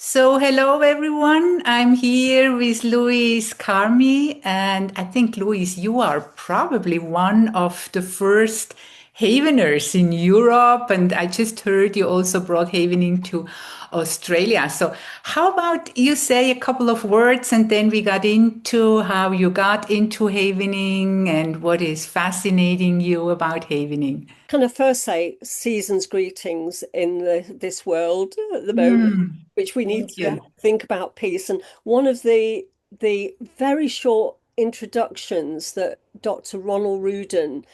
So, hello everyone. I'm here with Louise Carmi, and I think, Louise, you are probably one of the first Haveners in Europe, and I just heard you also brought Havening to Australia. So, how about you say a couple of words, and then we got into how you got into Havening and what is fascinating you about Havening? Can I first say season's greetings in this world at the moment, Hmm, which we need thank to you. think about peace. And one of the very short introductions that Dr. Ronald Rudin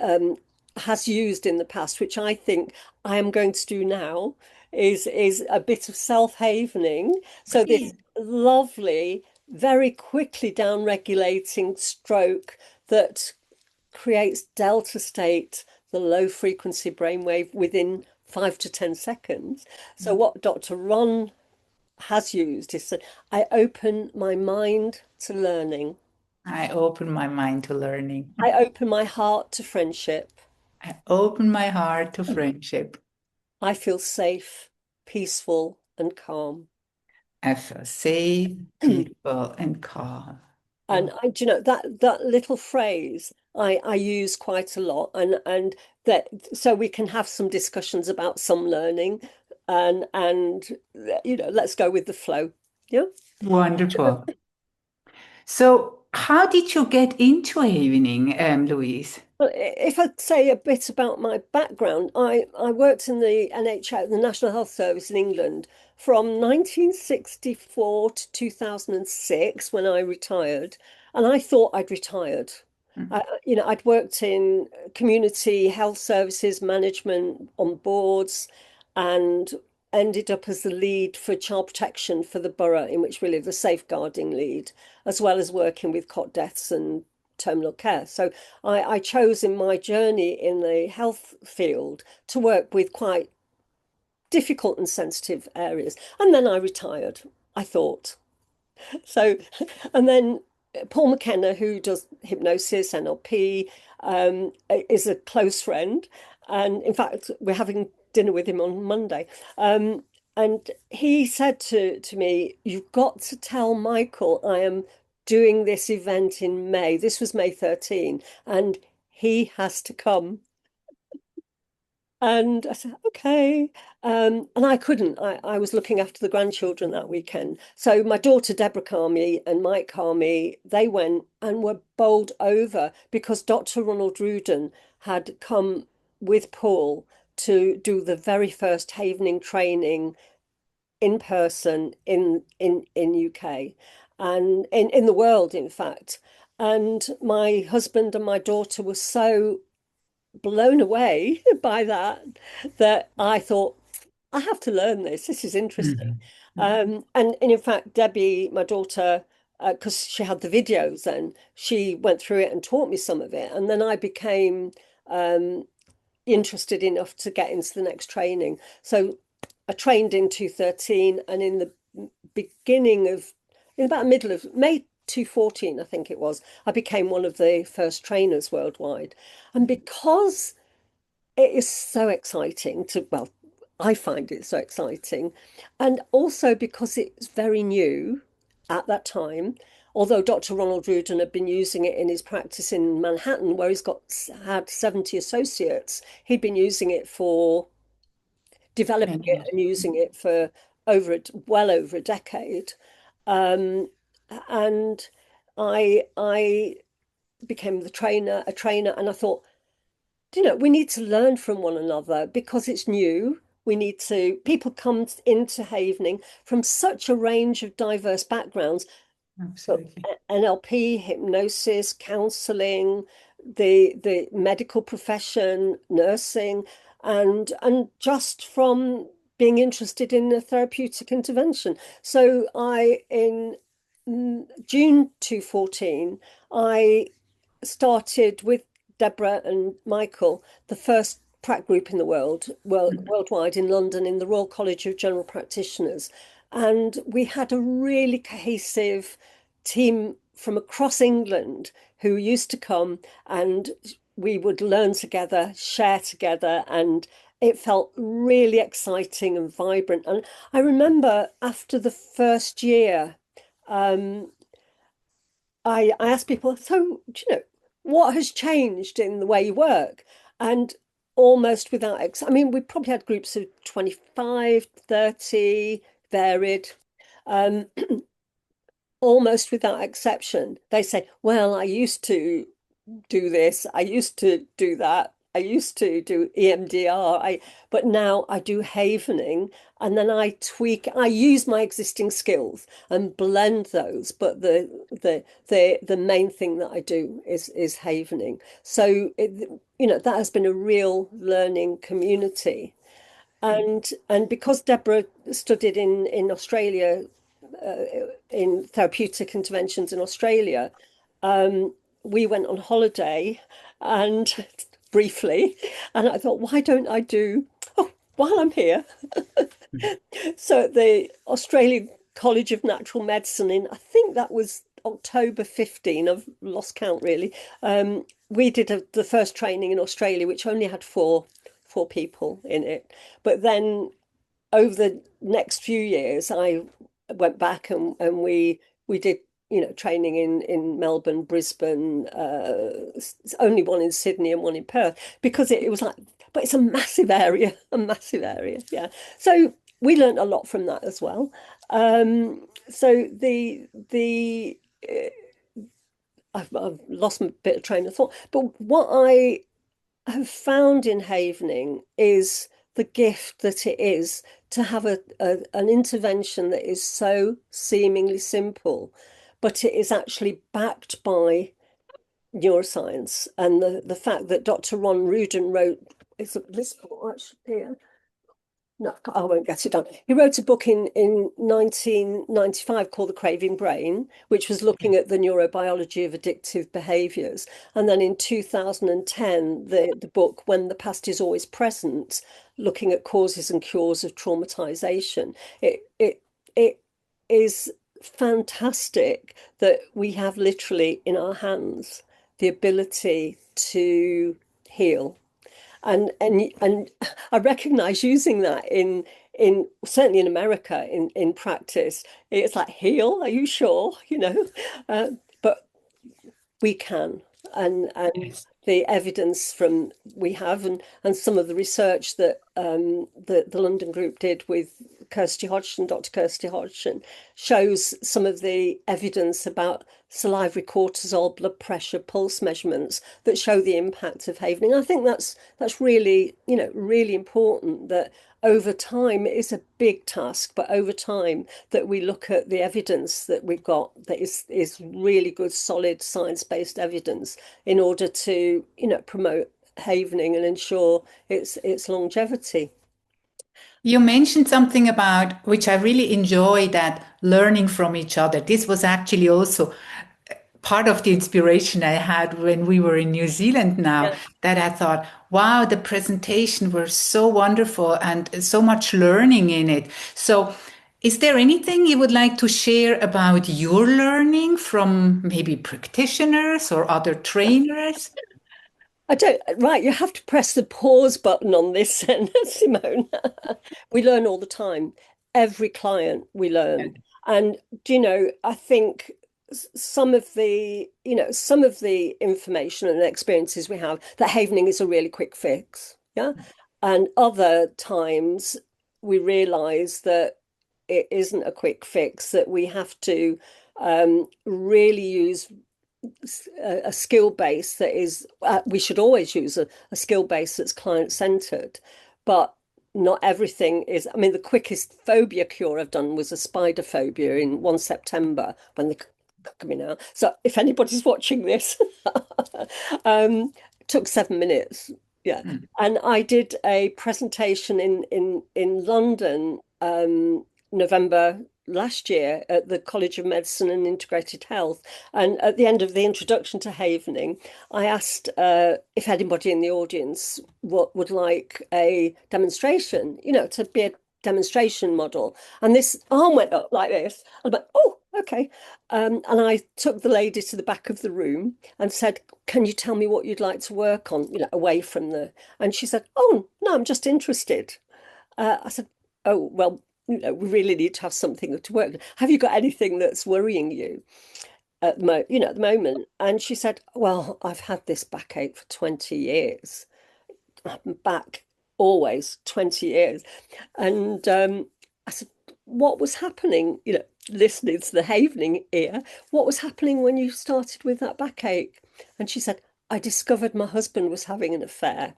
um, has used in the past, which I think I am going to do now, is a bit of self-havening. So this lovely, very quickly down-regulating stroke that creates delta state, the low frequency brainwave, within 5 to 10 seconds. So what Dr. Ron has used is that I open my mind to learning. I open my mind to learning. I open my heart to friendship. I open my heart to friendship. I feel safe, peaceful, and calm. I feel safe, peaceful, and calm. And Wow. do you know that little phrase I use quite a lot, and that so we can have some discussions about some learning, and let's go with the flow. Yeah. Wonderful. So, how did you get into evening, Louise? Well, if I say a bit about my background, I worked in the NHS, the National Health Service in England, from 1964 to 2006 when I retired, and I thought I'd retired. I'd worked in community health services management on boards, and ended up as the lead for child protection for the borough in which we live, the safeguarding lead, as well as working with cot deaths and terminal care. So I chose in my journey in the health field to work with quite difficult and sensitive areas. And then I retired, I thought. So, and then Paul McKenna, who does hypnosis, NLP, is a close friend. And in fact, we're having dinner with him on Monday. And he said to me, "You've got to tell Michael I am doing this event in May." This was May 13, and he has to come. And I said, okay. And I couldn't. I was looking after the grandchildren that weekend. So my daughter, Deborah Carmi, and Mike Carmi, they went and were bowled over because Dr. Ronald Rudin had come with Paul to do the very first havening training in person in UK and in the world, in fact. And my husband and my daughter were so blown away by that I thought, I have to learn this. This is interesting. Mhm. And in fact, Debbie, my daughter, because she had the videos then, she went through it and taught me some of it. And then I became um, interested enough to get into the next training. So I trained in 2013, and in the beginning of, in about middle of May 2014, I think it was, I became one of the first trainers worldwide. And because it is so exciting to, well, I find it so exciting. And also because it's very new at that time, although Dr. Ronald Rudin had been using it in his practice in Manhattan, where he's had 70 associates, he'd been using it for developing it Many. and using it for well over a decade. Um, and I became a trainer, and I thought, we need to learn from one another because it's new. People come into Havening from such a range of diverse backgrounds, but Absolutely. NLP, hypnosis, counseling, the medical profession, nursing, and just from being interested in a therapeutic intervention. So in June 2014, I started with Deborah and Michael, the first prac group in the worldwide in London in the Royal College of General Practitioners. And we had a really cohesive team from across England who used to come, and we would learn together, share together, and it felt really exciting and vibrant. And I remember after the first year, um, I asked people, so, do you know, what has changed in the way you work? And almost without, I mean, we probably had groups of 25, 30, varied. Um, Almost without exception, they say, well, I used to do this. I used to do that. I used to do EMDR. But now I do havening, and then I tweak. I use my existing skills and blend those. But the main thing that I do is havening. So that has been a real learning community. And because Deborah studied in Australia, uh, in therapeutic interventions in Australia, um, we went on holiday and briefly, and I thought, why don't I do, oh, while I'm here. So at the Australian College of Natural Medicine in, I think that was October 15, I've lost count really. We did the first training in Australia, which only had four people in it. But then over the next few years, I went back and we did training in Melbourne, Brisbane, only one in Sydney and one in Perth because it was like, but it's a massive area, yeah. So we learned a lot from that as well. So the I've lost a bit of train of thought, but what I have found in havening is the gift that it is to have an intervention that is so seemingly simple, but it is actually backed by neuroscience. And the fact that Dr. Ron Rudin wrote, it's this book actually here. No, I won't get it done. He wrote a book in 1995 called The Craving Brain, which was looking at the neurobiology of addictive behaviors. And then in 2010, the book When the Past is Always Present, looking at causes and cures of traumatization. It is fantastic that we have literally in our hands the ability to heal and I recognize using that in certainly in America in practice. It's like heal, are you sure? Uh, but we can, and Yes. the evidence from we have and some of the research that the London group did with Kirsty Hodgson, Dr. Kirsty Hodgson, shows some of the evidence about salivary cortisol, blood pressure, pulse measurements that show the impact of havening. I think that's really, really important that over time it is a big task, but over time that we look at the evidence that we've got that is really good, solid science-based evidence in order to, promote havening and ensure its longevity. You mentioned something about which I really enjoy, that learning from each other. This was actually also part of the inspiration I had when we were in New Zealand now, Yeah. that I thought, wow, the presentation were so wonderful and so much learning in it. So is there anything you would like to share about your learning from maybe practitioners or other trainers? I don't, right, you have to press the pause button on this, Simone. We learn all the time. Every client we learn. And I think some of the information and experiences we have that havening is a really quick fix. Yeah. And other times we realize that it isn't a quick fix, that we have to really use a skill base that is, we should always use a skill base that's client centered, but not everything is. I mean, the quickest phobia cure I've done was a spider phobia in 1 September when they coming out. So if anybody's watching this, took 7 minutes. Yeah. Mm. And I did a presentation in London, November last year at the College of Medicine and Integrated Health. And at the end of the introduction to havening, I asked if anybody in the audience would like a demonstration, to be a demonstration model. And this arm went up like this. I was like, oh, Okay. And I took the lady to the back of the room and said, "Can you tell me what you'd like to work on, away from the..." And she said, "Oh, no, I'm just interested." I said, "Oh, well, we really need to have something to work on. Have you got anything that's worrying you at at the moment?" And she said, "Well, I've had this backache for 20 years. I'm back always 20 years." And I said, "What was happening?" Listening to the Havening ear, what was happening when you started with that backache? And she said, "I discovered my husband was having an affair."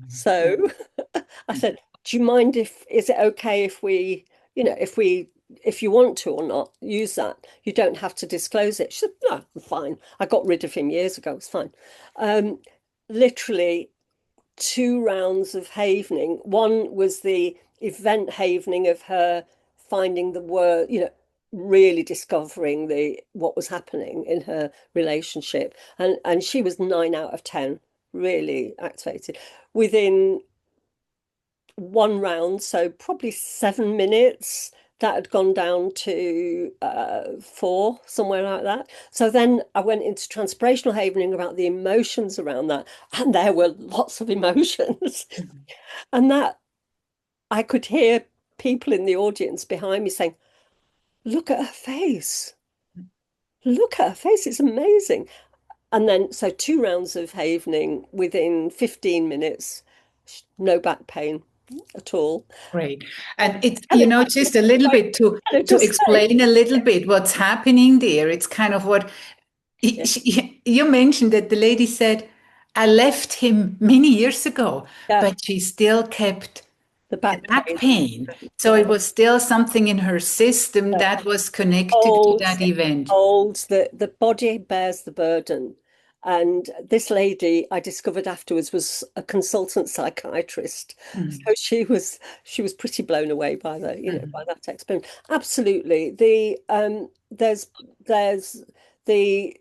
So I said, "Do you mind if, is it okay if we, if you want to or not, use that? You don't have to disclose it." She said, "No, I'm fine. I got rid of him years ago. It's fine." Um, Literally 2 rounds of havening. One was the event havening of her finding the word, really discovering the what was happening in her relationship. And she was 9 out of 10, really activated. Within 1 round, so probably 7 minutes, that had gone down to 4, somewhere like that. So then I went into transpirational havening about the emotions around that, and there were lots of emotions. And that I could hear people in the audience behind me saying, "Look at her face. Look at her face. It's amazing." And then, so 2 rounds of havening within 15 minutes, no back pain at all. Great. And, And it's, and it, just a little bit and it to just say, explain a little bit what's happening there. It's kind of what yeah, you mentioned that the lady said, I left him many years ago, yeah, but she still kept the the back back pain. pain. So Yeah. it was still something in her system that was connected to holds that event. holds the body bears the burden. And this lady I discovered afterwards was a consultant psychiatrist. Mhm. So she was pretty blown away by the, by Mhm. that experience. Absolutely. There's the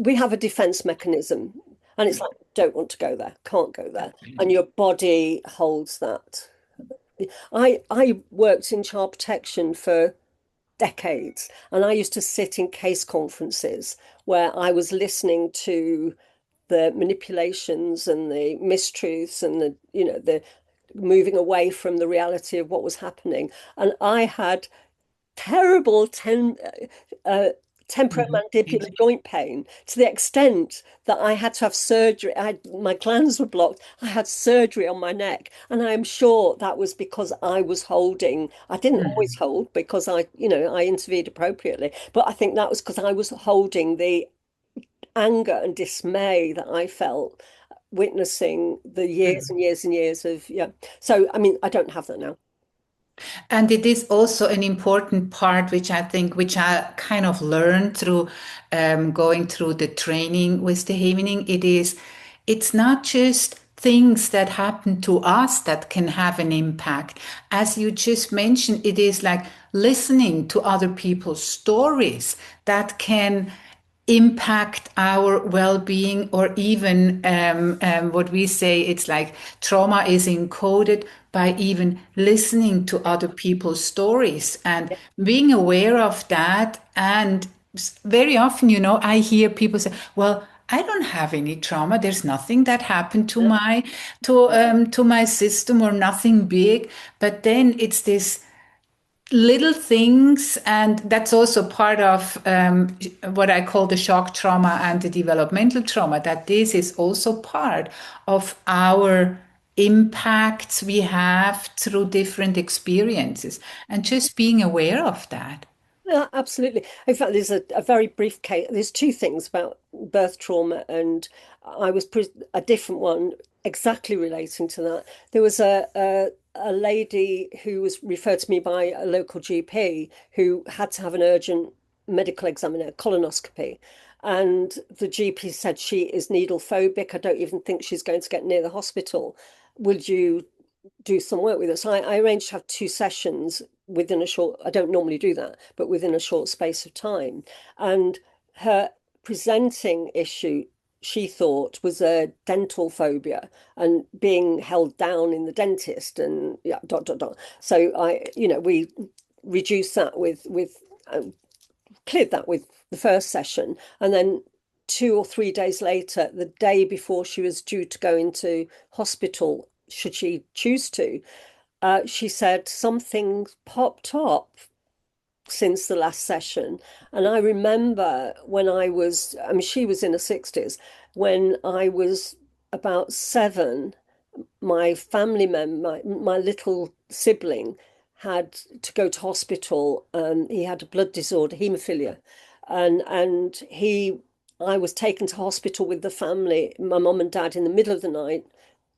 we have a defense mechanism, and it's like, don't want to go there, can't go there. And your body holds that. I worked in child protection for decades. And I used to sit in case conferences where I was listening to the manipulations and the mistruths and the moving away from the reality of what was happening. And I had terrible Mhm. temporomandibular joint pain to the extent that I had to have surgery. My glands were blocked. I had surgery on my neck, and I am sure that was because I was holding. I didn't always Mhm. hold because I intervened appropriately, but I think that was because I was holding the anger and dismay that I felt witnessing the years and Mhm. years and years of, yeah. So I mean, I don't have that now. And it is also an important part, which I think, which I kind of learned through going through the training with the evening. It's not just things that happen to us that can have an impact. As you just mentioned, it is like listening to other people's stories that can impact our well-being, or even what we say, it's like trauma is encoded by even listening to other people's stories and being aware of that. And very often, I hear people say, well, I don't have any trauma. There's nothing that happened to Yeah. my system, or nothing big. But then it's this little things, and that's also part of what I call the shock trauma and the developmental trauma, that this is also part of our impacts we have through different experiences, and just being aware of that. Yeah, absolutely. In fact, there's a very brief case. There's two things about birth trauma, and I was a different one exactly relating to that. There was a lady who was referred to me by a local GP who had to have an urgent medical examiner, colonoscopy. And the GP said she is needle phobic. I don't even think she's going to get near the hospital. Would you do some work with us? I arranged to have 2 sessions within a short, I don't normally do that, but within a short space of time. And her presenting issue, she thought, was a dental phobia and being held down in the dentist, and yeah, dot dot dot. So we reduced that with cleared that with the first session, and then 2 or 3 days later, the day before she was due to go into hospital, should she choose to, she said something popped up since the last session. And I remember when I mean, she was in her 60s, when I was about 7, my family member, my little sibling, had to go to hospital. He had a blood disorder, haemophilia, and I was taken to hospital with the family, my mum and dad, in the middle of the night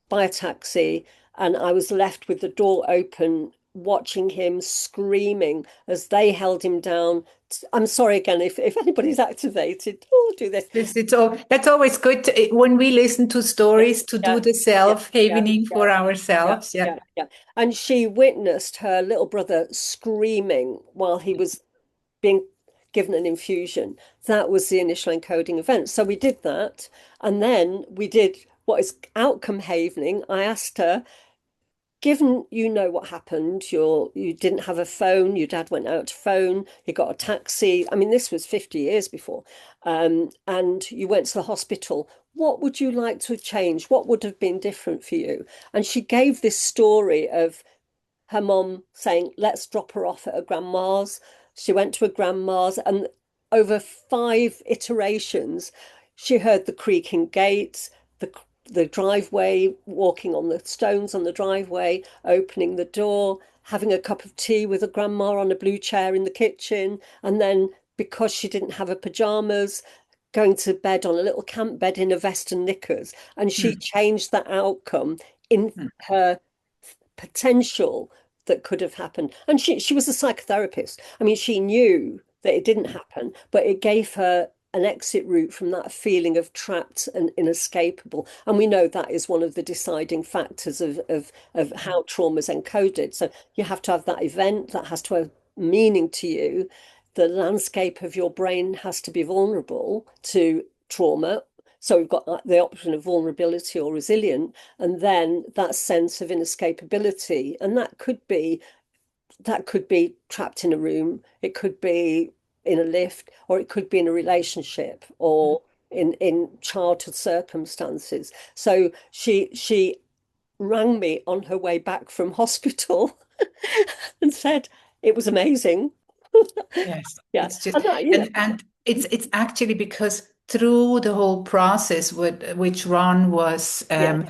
by a taxi, and I was left with the door open, watching him screaming as they held him down. I'm sorry again if anybody's activated. Oh, do this. It's all, that's always good when we listen to Yeah, stories to do yeah, the yeah, yeah, self-havening yeah, for yeah, ourselves. Yeah. yeah, yeah. And she witnessed her little brother screaming while he was being given an infusion. That was the initial encoding event. So we did that. And then we did what is outcome havening. I asked her, given you know what happened, you didn't have a phone, your dad went out to phone, you got a taxi. I mean, this was 50 years before, and you went to the hospital. What would you like to change? What would have been different for you? And she gave this story of her mom saying, let's drop her off at her grandma's. She went to her grandma's, and over 5 iterations, she heard the creaking gates, the driveway, walking on the stones on the driveway, opening the door, having a cup of tea with a grandma on a blue chair in the kitchen, and then because she didn't have her pajamas, going to bed on a little camp bed in a vest and knickers. And she Mm, changed that outcome in mm, her potential that could have happened. And she was a psychotherapist. I mean, she knew that it didn't happen, but it gave her an exit route from that feeling of trapped and inescapable. And we know that is one of the deciding factors of how trauma is encoded. So you have to have that event that has to have meaning to you. The landscape of your brain has to be vulnerable to trauma. So we've got the option of vulnerability or resilient, and then that sense of inescapability. And that could be trapped in a room, it could be in a lift, or it could be in a relationship, mm. or in childhood circumstances. So she rang me on her way back from hospital and said it was amazing. Yes, Yeah. it's just And that, you know, and it's actually because through the whole process which Ron was yeah,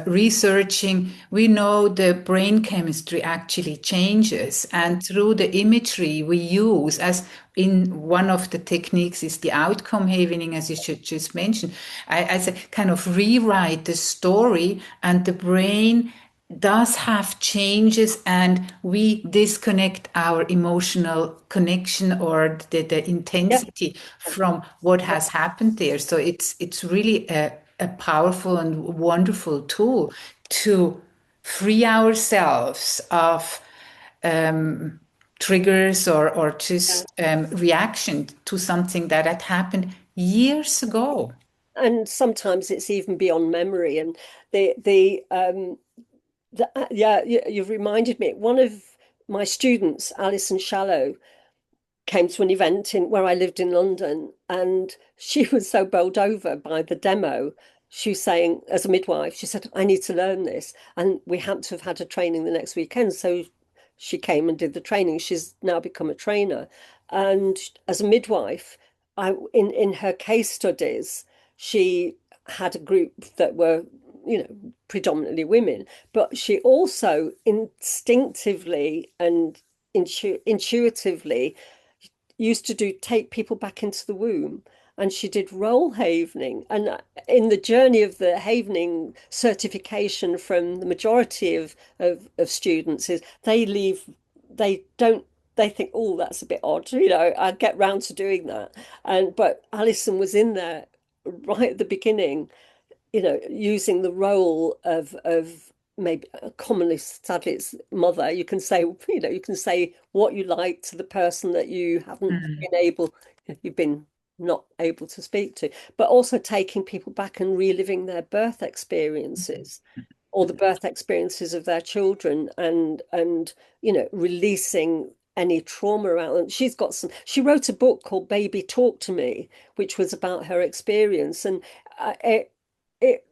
researching, we know the brain chemistry actually changes, and through the imagery we use, as in one of the techniques is the outcome havening, as you should just mention, I say kind of rewrite the story, and the brain does have changes, and we disconnect our emotional connection or the yeah, intensity from what yeah, has happened there. So it's really a powerful and wonderful tool to free ourselves of triggers or yeah. just reaction to something that had happened years ago. And sometimes it's even beyond memory. And the yeah, you've reminded me. One of my students, Alison Shallow, came to an event in where I lived in London, and she was so bowled over by the demo. She was saying, as a midwife, she said, I need to learn this. And we had to have had a training the next weekend. So she came and did the training. She's now become a trainer. And as a midwife, in her case studies, she had a group that were, predominantly women, but she also instinctively and intuitively used to do take people back into the womb, and she did role havening. And in the journey of the havening certification from the majority of students is they don't they think, oh, that's a bit odd, I'd get round to doing that. And but Alison was in there right at the beginning, using the role of maybe commonly, sadly, it's mother. You can say, you can say what you like to the person that you haven't Mm, been able, you've been not able to speak to, but also taking people back and reliving their birth experiences or the birth experiences of their children, and releasing any trauma around. And she's got some, she wrote a book called Baby Talk to Me, which was about her experience. And it, it,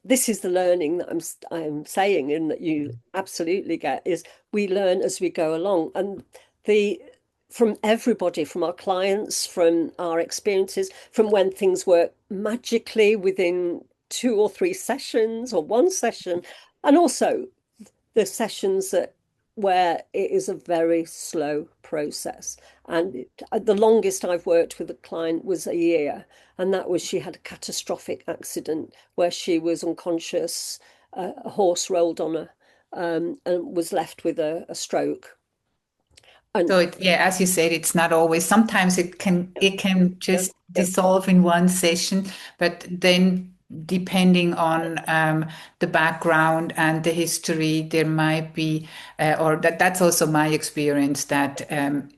this is the learning that I'm saying, and that you absolutely get, is we learn as we go along. And the from everybody, from our clients, from our experiences, from when things work magically within 2 or 3 sessions or one session, and also the sessions that where it is a very slow process. And the longest I've worked with a client was a year, and that was she had a catastrophic accident where she was unconscious, a horse rolled on her, and was left with a stroke. And So yeah, as you said, it's not always. Sometimes it can yeah, just yeah, dissolve in one session, but then depending on the background and the history, there might be, or that's also my experience that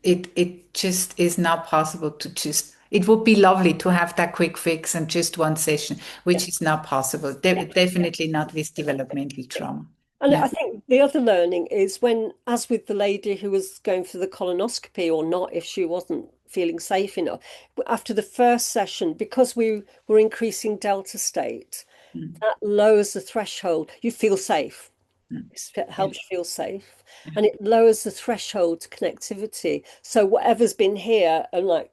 it just is not possible to just. It would be lovely to have that quick fix and just one session, yeah, which is not possible. yeah. Definitely not with developmental trauma. And Yeah. I think the other learning is when, as with the lady who was going for the colonoscopy or not, if she wasn't feeling safe enough, after the first session, because we were increasing delta state, Mm, that lowers the threshold. You feel safe. mm. It Yeah. helps you feel safe, Yeah. and it lowers the threshold to connectivity. So whatever's been here and like,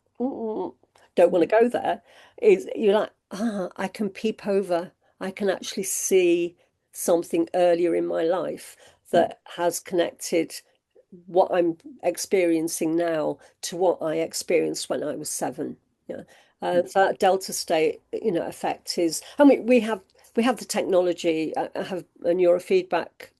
don't want to go there, is you're like, I can peep over. I can actually see something earlier in my life Mm, that has connected what I'm experiencing now to what I experienced when I was 7. Yeah. mm. So that delta state, effect is, I mean, we have the technology. I have a neurofeedback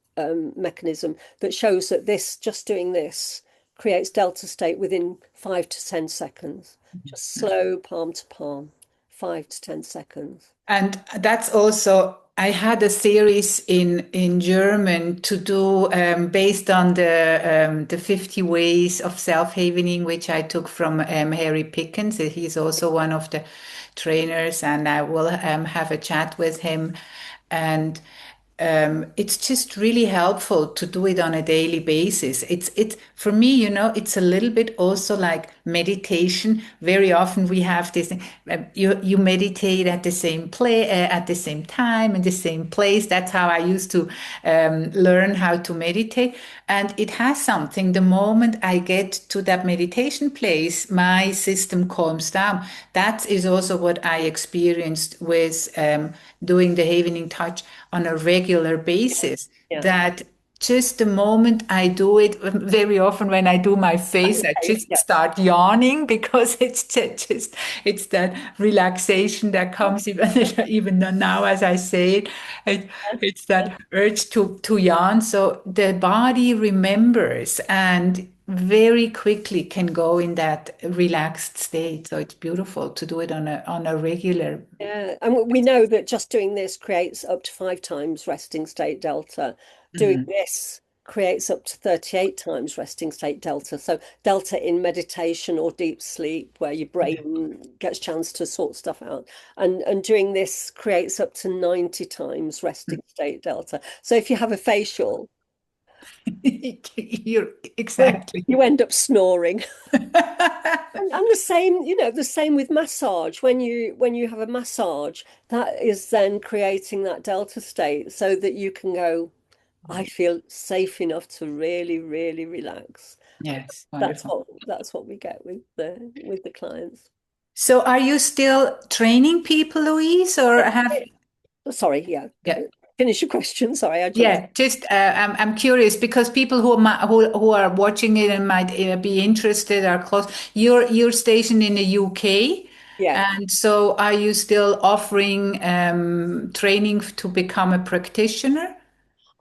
mechanism that shows that this, just doing this, creates delta state within 5 to 10 seconds. Just Yeah. slow palm to palm, 5 to 10 seconds. And that's also, I had a series in German to do based on the 50 ways of self-havening, which I took from Harry Pickens. He's also one of the trainers, and I will have a chat with him. And it's just really helpful to do it on a daily basis. It's for me, it's a little bit also like meditation. Very often we have this. You meditate at the same at the same time in the same place. That's how I used to learn how to meditate, and it has something. The moment I get to that meditation place, my system calms down. That is also what I experienced with doing the Havening Touch on a regular basis. Yeah. That just the moment I do it, very often when I do my face, I Okay. just Yeah. start yawning because just it's that relaxation that comes even even now as I say it, it's that urge to yawn. So the body remembers and very quickly can go in that relaxed state. So it's beautiful to do it on a regular. Yeah, and we know that just doing this creates up to 5 times resting state delta. Doing Mhm. this creates up to 38 times resting state delta. So delta in meditation or deep sleep, where your brain gets a chance to sort stuff out. And doing this creates up to 90 times resting state delta. So if you have a facial, You're exactly. you end up snoring. And the same, the same with massage. When you have a massage, that is then creating that delta state so that you can go, I feel safe enough to really, really relax. And Yes, that's wonderful. what we get with the clients. So are you still training people, Louise, or have Sorry, yeah. yeah. Finish your question. Sorry, I jumped. Yeah, just I'm curious because people who are watching it and might be interested are close. You're stationed in the UK, Yeah. and so are you still offering training to become a practitioner?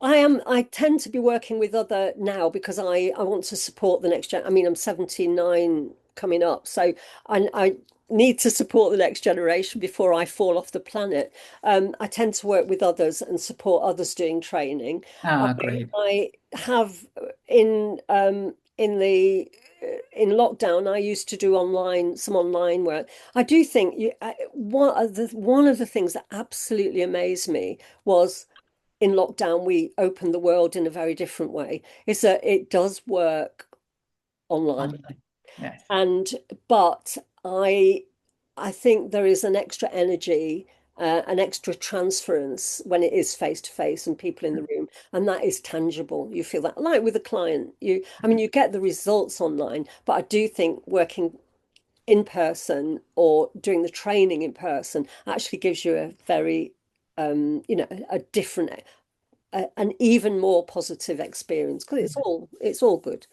I tend to be working with other now because I want to support the next gen. I mean, I'm 79 coming up, so I need to support the next generation before I fall off the planet. I tend to work with others and support others doing training. I, Ah, great. I have in lockdown, I used to do some online work. I do think one of the things that absolutely amazed me was in lockdown, we opened the world in a very different way, is that it does work online. Online. Yes. And but I I think there is an extra energy, an extra transference when it is face to face and people in the room, and that is tangible. You feel that, like with a client, I mean, you get the results online, but I do think working in person or doing the training in person actually gives you a very, a different, an even more positive experience because it's all good.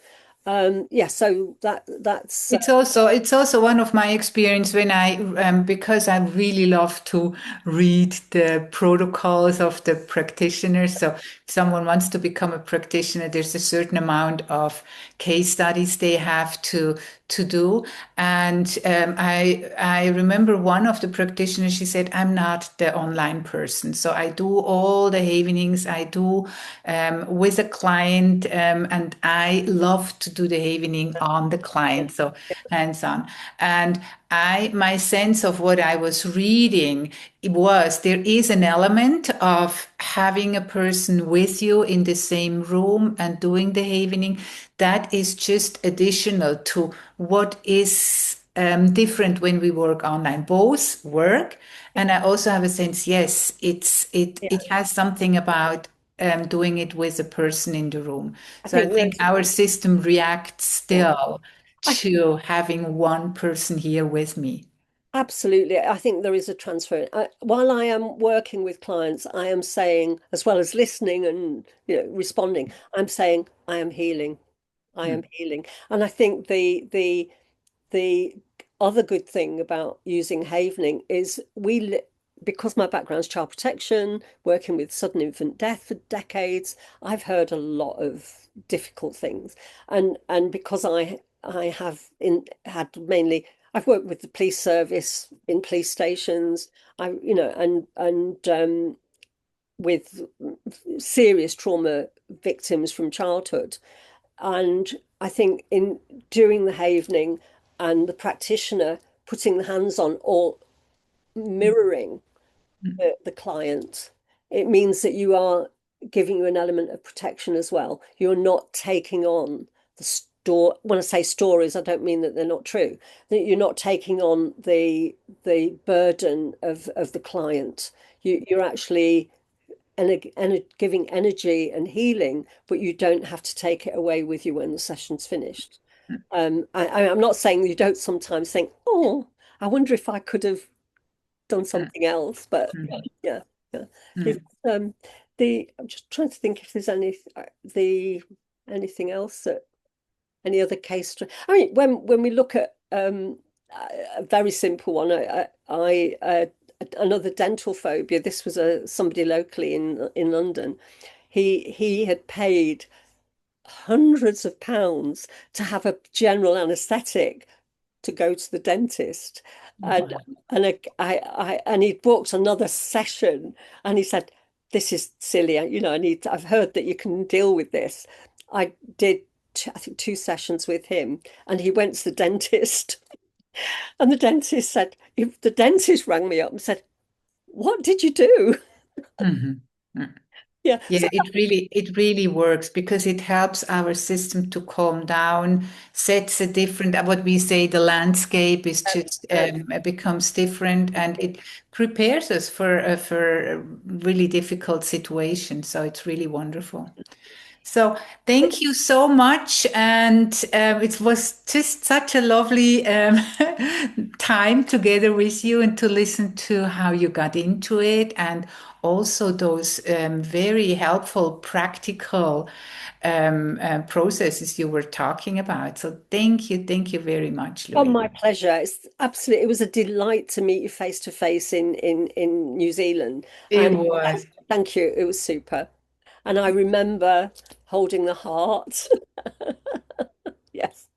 Yeah, so that's It's also one of my experience when I because I really love to read the protocols of the practitioners. So if someone wants to become a practitioner, there's a certain amount of case studies they have to do. And I remember one of the practitioners, she said, I'm not the online person. So I do all the evenings I do with a client, and I love to do the evening on the client, so hands on. And my sense of what I was reading was there is an element of having a person with you in the same room and doing the evening that is just additional to what is different when we work online. Both work, and I also have a sense, yes, yeah. it has something about doing it with a person in the room. I So I think think there's our system reacts yeah. still I to having one person here with me. Absolutely. I think there is a transfer. While I am working with clients, I am saying, as well as listening and responding, I'm saying I am healing. I am Mm, healing. And I think the other good thing about using Havening is because my background's child protection, working with sudden infant death for decades, I've heard a lot of difficult things. And because I have had mainly I've worked with the police service in police stations, and with serious trauma victims from childhood. And I think in doing the havening and the practitioner putting the hands on or mirroring mm, the client, it means that you are giving you an element of protection as well. You're not taking on the store. When I say stories, I don't mean that they're not true. That you're not taking on the burden of the client. You're actually and giving energy and healing, but you don't have to take it away with you when the session's finished. mm, I'm not saying you don't sometimes think, oh, I wonder if I could have done mm, something else, but mm, yeah, yeah. It's, mm. I'm just trying to think if there's the anything else that any other case. I mean, when we look at a very simple one, another dental phobia. This was somebody locally in London. He had paid hundreds of pounds to have a general anaesthetic to go to the dentist, and Wow. and he booked another session, and he said, "This is silly. I've heard that you can deal with this." I did, I think, 2 sessions with him, and he went to the dentist, and the dentist said, if the dentist rang me up and said, "What did you do?" Mhm, mm. Yeah, Yeah, so it really works because it helps our system to calm down, sets a different, what we say, the landscape is just uh, becomes different, and it prepares us for a really difficult situation. So it's really wonderful. So thank you so much. And it was just such a lovely time together with you and to listen to how you got into it and also those very helpful, practical processes you were talking about. So thank you very much, oh, Louise. my pleasure. It was a delight to meet you face to face in New Zealand. It And was. thank you. It was super. And I remember holding the heart. Yes.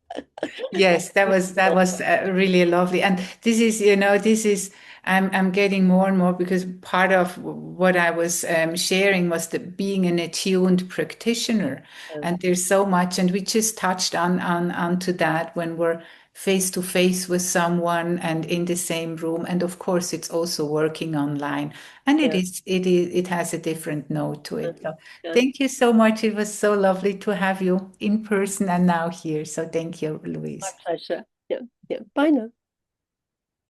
Yes, that was really lovely. And this is I'm getting more and more because part of what I was sharing was the being an attuned practitioner, Um, and there's so much, and we just touched on onto that when we're face to face with someone and in the same room. And of course, it's also working online, and Yeah. it has a different note to Yeah. it. So Yeah. thank you so much. It was so lovely to have you in person and now here. So thank you, My Louise. pleasure. Yeah. Yeah. Bye now.